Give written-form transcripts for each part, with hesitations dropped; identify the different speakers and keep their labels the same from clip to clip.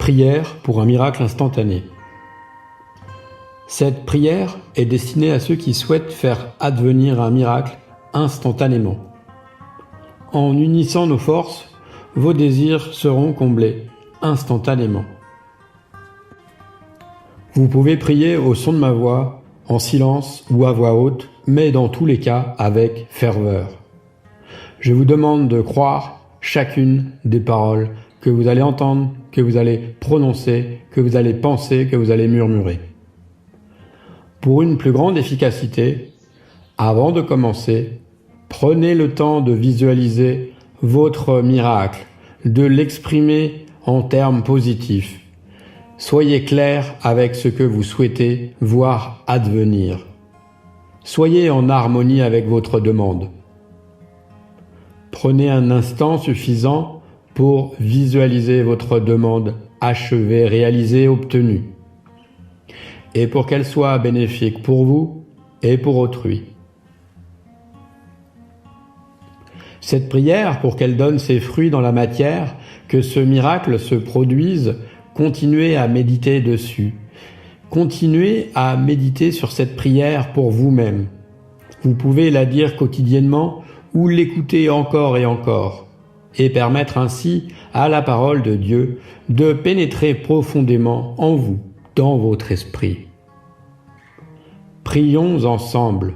Speaker 1: Prière pour un miracle instantané. Cette prière est destinée à ceux qui souhaitent faire advenir un miracle instantanément. En unissant nos forces, vos désirs seront comblés instantanément. Vous pouvez prier au son de ma voix, en silence ou à voix haute, mais dans tous les cas avec ferveur. Je vous demande de croire chacune des paroles que vous allez entendre, que vous allez prononcer, que vous allez penser, que vous allez murmurer. Pour une plus grande efficacité, avant de commencer, prenez le temps de visualiser votre miracle, de l'exprimer en termes positifs. Soyez clair avec ce que vous souhaitez voir advenir. Soyez en harmonie avec votre demande. Prenez un instant suffisant pour visualiser votre demande achevée, réalisée, obtenue, et pour qu'elle soit bénéfique pour vous et pour autrui. Cette prière, pour qu'elle donne ses fruits dans la matière, que ce miracle se produise, continuez à méditer dessus. Continuez à méditer sur cette prière pour vous-même. Vous pouvez la dire quotidiennement ou l'écouter encore et encore, et permettre ainsi à la parole de Dieu de pénétrer profondément en vous, dans votre esprit. Prions ensemble.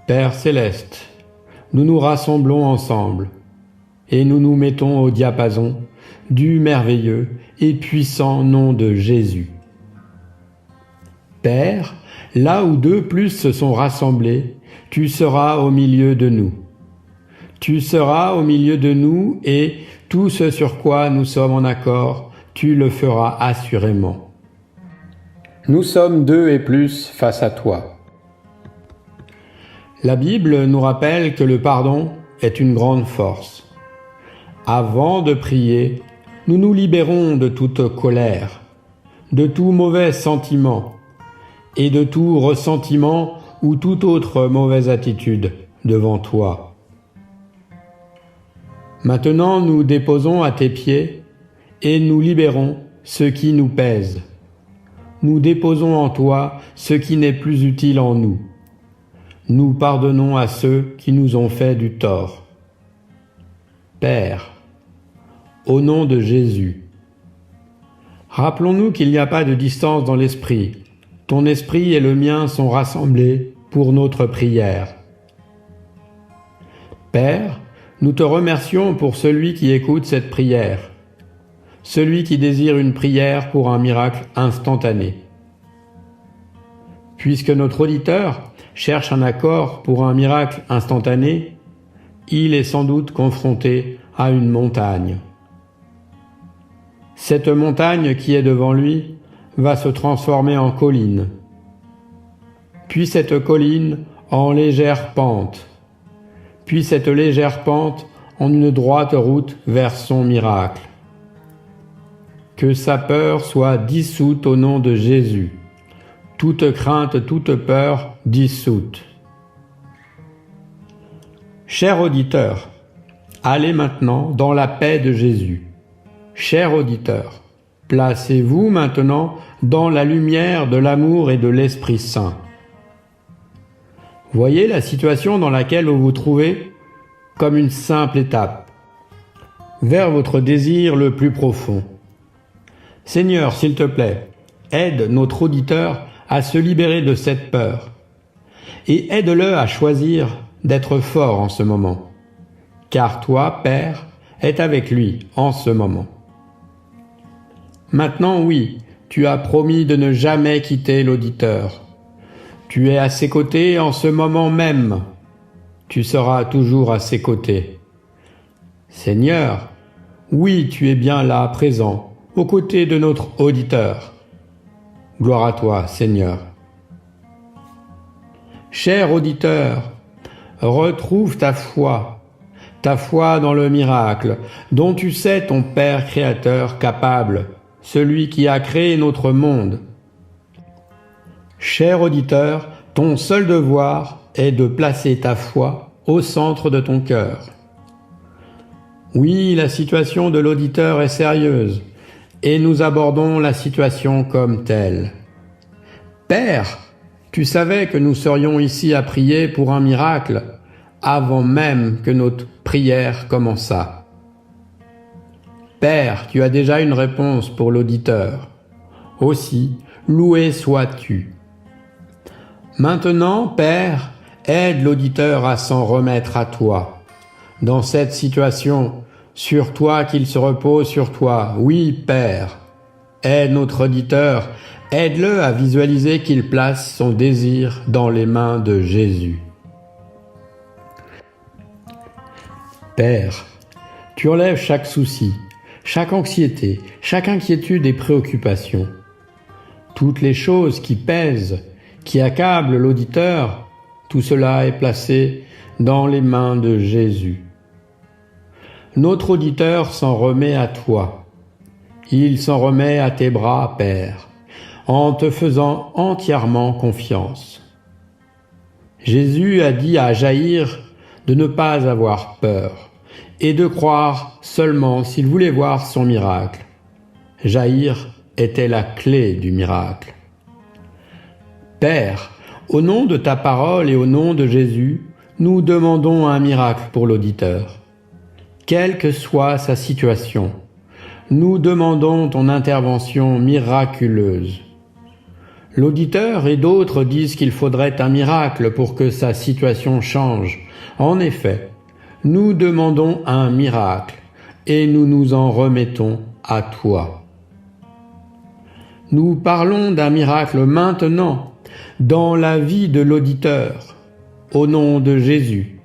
Speaker 1: Père céleste, nous nous rassemblons ensemble et nous nous mettons au diapason du merveilleux et puissant nom de Jésus. Père, là où deux plus se sont rassemblés, tu seras au milieu de nous. Tu seras au milieu de nous et tout ce sur quoi nous sommes en accord, tu le feras assurément. Nous sommes deux et plus face à toi. La Bible nous rappelle que le pardon est une grande force. Avant de prier, nous nous libérons de toute colère, de tout mauvais sentiment et de tout ressentiment ou toute autre mauvaise attitude devant toi. Maintenant, nous déposons à tes pieds et nous libérons ce qui nous pèse. Nous déposons en toi ce qui n'est plus utile en nous. Nous pardonnons à ceux qui nous ont fait du tort. Père, au nom de Jésus, rappelons-nous qu'il n'y a pas de distance dans l'esprit. Ton esprit et le mien sont rassemblés pour notre prière. Père, nous te remercions pour celui qui écoute cette prière, celui qui désire une prière pour un miracle instantané. Puisque notre auditeur cherche un accord pour un miracle instantané, il est sans doute confronté à une montagne. Cette montagne qui est devant lui va se transformer en colline, puis cette colline en légère pente, puis cette légère pente en une droite route vers son miracle. Que sa peur soit dissoute au nom de Jésus, toute crainte, toute peur dissoute. Cher auditeur, allez maintenant dans la paix de Jésus. Cher auditeur, placez-vous maintenant dans la lumière de l'amour et de l'Esprit Saint. Voyez la situation dans laquelle vous vous trouvez comme une simple étape vers votre désir le plus profond. Seigneur, s'il te plaît, aide notre auditeur à se libérer de cette peur et aide-le à choisir d'être fort en ce moment, car toi, Père, es avec lui en ce moment. Maintenant, oui, tu as promis de ne jamais quitter l'auditeur. Tu es à ses côtés en ce moment même. Tu seras toujours à ses côtés. Seigneur, oui, tu es bien là, présent, aux côtés de notre auditeur. Gloire à toi, Seigneur. Cher auditeur, retrouve ta foi dans le miracle, dont tu sais ton Père créateur capable, celui qui a créé notre monde. Cher auditeur, ton seul devoir est de placer ta foi au centre de ton cœur. Oui, la situation de l'auditeur est sérieuse, et nous abordons la situation comme telle. Père, tu savais que nous serions ici à prier pour un miracle avant même que notre prière commençât. Père, tu as déjà une réponse pour l'auditeur. Aussi, loué sois-tu. Maintenant, Père, aide l'auditeur à s'en remettre à toi. Dans cette situation, sur toi qu'il se repose sur toi. Oui, Père, aide notre auditeur, aide-le à visualiser qu'il place son désir dans les mains de Jésus. Père, tu enlèves chaque souci, chaque anxiété, chaque inquiétude et préoccupation. Toutes les choses qui pèsent, qui accablent l'auditeur, tout cela est placé dans les mains de Jésus. Notre auditeur s'en remet à toi. Il s'en remet à tes bras, Père, en te faisant entièrement confiance. Jésus a dit à Jaïr de ne pas avoir peur et de croire seulement s'il voulait voir son miracle. Jaïr était la clé du miracle. Père, au nom de ta parole et au nom de Jésus, nous demandons un miracle pour l'auditeur. Quelle que soit sa situation, nous demandons ton intervention miraculeuse. L'auditeur et d'autres disent qu'il faudrait un miracle pour que sa situation change. En effet, nous demandons un miracle et nous nous en remettons à toi. Nous parlons d'un miracle maintenant dans la vie de l'auditeur, au nom de Jésus.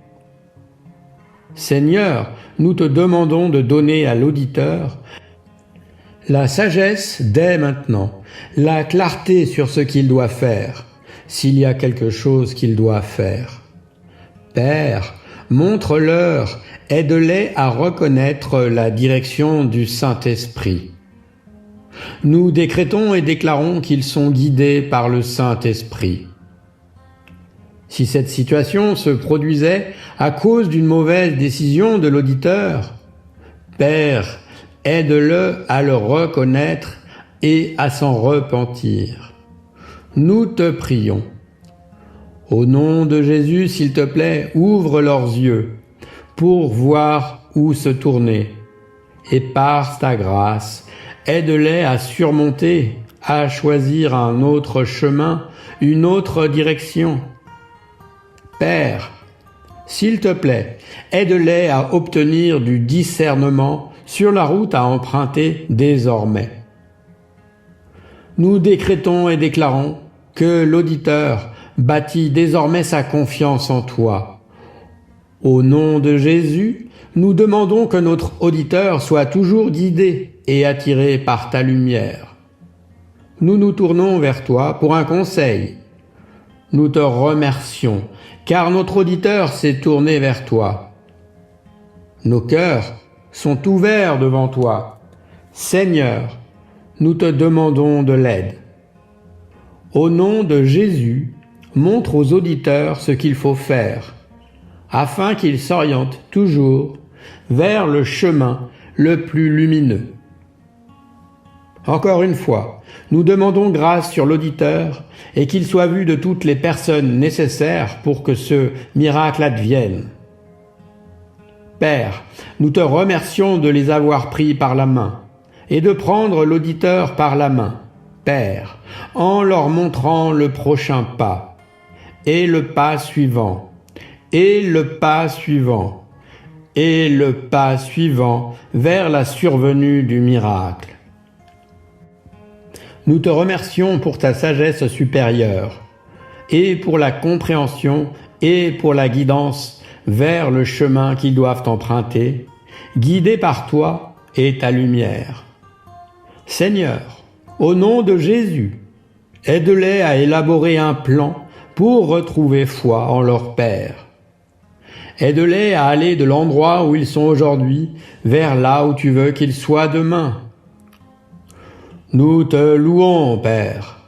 Speaker 1: Seigneur, nous te demandons de donner à l'auditeur la sagesse dès maintenant, la clarté sur ce qu'il doit faire, s'il y a quelque chose qu'il doit faire. Père, montre-leur, aide-les à reconnaître la direction du Saint-Esprit. Nous décrétons et déclarons qu'ils sont guidés par le Saint-Esprit. Si cette situation se produisait à cause d'une mauvaise décision de l'auditeur, Père, aide-le à le reconnaître et à s'en repentir. Nous te prions. Au nom de Jésus, s'il te plaît, ouvre leurs yeux pour voir où se tourner. Et par ta grâce, aide-les à surmonter, à choisir un autre chemin, une autre direction. Père, s'il te plaît, aide-les à obtenir du discernement sur la route à emprunter désormais. Nous décrétons et déclarons que l'auditeur bâtit désormais sa confiance en toi. Au nom de Jésus, nous demandons que notre auditeur soit toujours guidé et attiré par ta lumière. Nous nous tournons vers toi pour un conseil. Nous te remercions, car notre auditeur s'est tourné vers toi. Nos cœurs sont ouverts devant toi. Seigneur, nous te demandons de l'aide. Au nom de Jésus, montre aux auditeurs ce qu'il faut faire, afin qu'ils s'orientent toujours vers le chemin le plus lumineux. Encore une fois, nous demandons grâce sur l'auditeur et qu'il soit vu de toutes les personnes nécessaires pour que ce miracle advienne. Père, nous te remercions de les avoir pris par la main et de prendre l'auditeur par la main, Père, en leur montrant le prochain pas, et le pas suivant, et le pas suivant, et le pas suivant vers la survenue du miracle. Nous te remercions pour ta sagesse supérieure, et pour la compréhension et pour la guidance vers le chemin qu'ils doivent emprunter, guidés par toi et ta lumière. Seigneur, au nom de Jésus, aide-les à élaborer un plan pour retrouver foi en leur Père. Aide-les à aller de l'endroit où ils sont aujourd'hui vers là où tu veux qu'ils soient demain. Nous te louons, Père.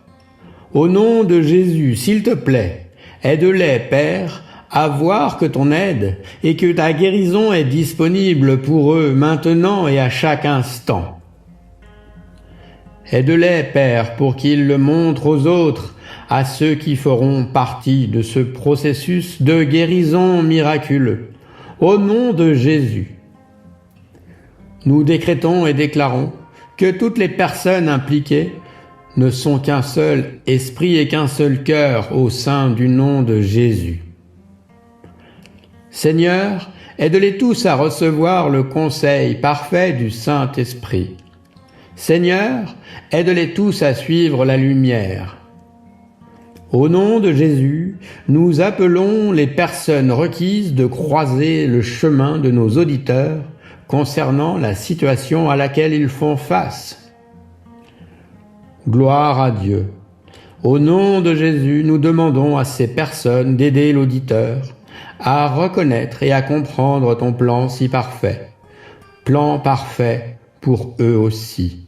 Speaker 1: Au nom de Jésus, s'il te plaît, aide-les, Père, à voir que ton aide et que ta guérison est disponible pour eux maintenant et à chaque instant. Aide-les, Père, pour qu'ils le montrent aux autres, à ceux qui feront partie de ce processus de guérison miraculeux. Au nom de Jésus, nous décrétons et déclarons que toutes les personnes impliquées ne sont qu'un seul esprit et qu'un seul cœur au sein du nom de Jésus. Seigneur, aide-les tous à recevoir le conseil parfait du Saint-Esprit. Seigneur, aide-les tous à suivre la lumière. Au nom de Jésus, nous appelons les personnes requises de croiser le chemin de nos auditeurs concernant la situation à laquelle ils font face. Gloire à Dieu. Au nom de Jésus, nous demandons à ces personnes d'aider l'auditeur à reconnaître et à comprendre ton plan si parfait, plan parfait pour eux aussi.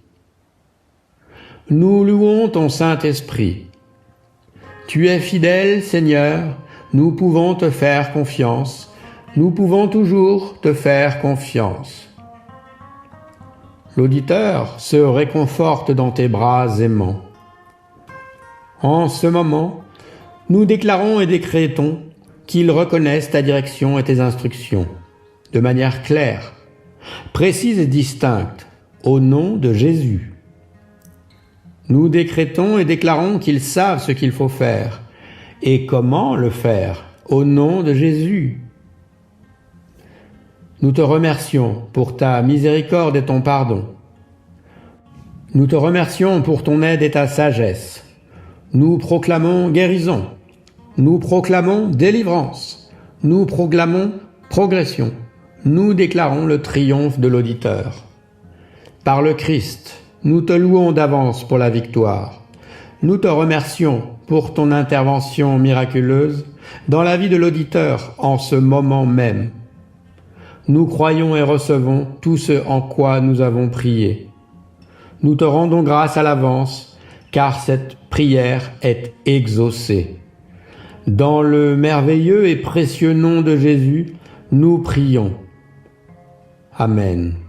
Speaker 1: Nous louons ton Saint-Esprit. Tu es fidèle, Seigneur, nous pouvons te faire confiance, nous pouvons toujours te faire confiance. L'auditeur se réconforte dans tes bras aimants. En ce moment, nous déclarons et décrétons qu'ils reconnaissent ta direction et tes instructions, de manière claire, précise et distincte, au nom de Jésus. Nous décrétons et déclarons qu'ils savent ce qu'il faut faire et comment le faire, au nom de Jésus. Nous te remercions pour ta miséricorde et ton pardon. Nous te remercions pour ton aide et ta sagesse. Nous proclamons guérison. Nous proclamons délivrance. Nous proclamons progression. Nous déclarons le triomphe de l'auditeur. Par le Christ, nous te louons d'avance pour la victoire. Nous te remercions pour ton intervention miraculeuse dans la vie de l'auditeur en ce moment même. Nous croyons et recevons tout ce en quoi nous avons prié. Nous te rendons grâce à l'avance, car cette prière est exaucée. Dans le merveilleux et précieux nom de Jésus, nous prions. Amen.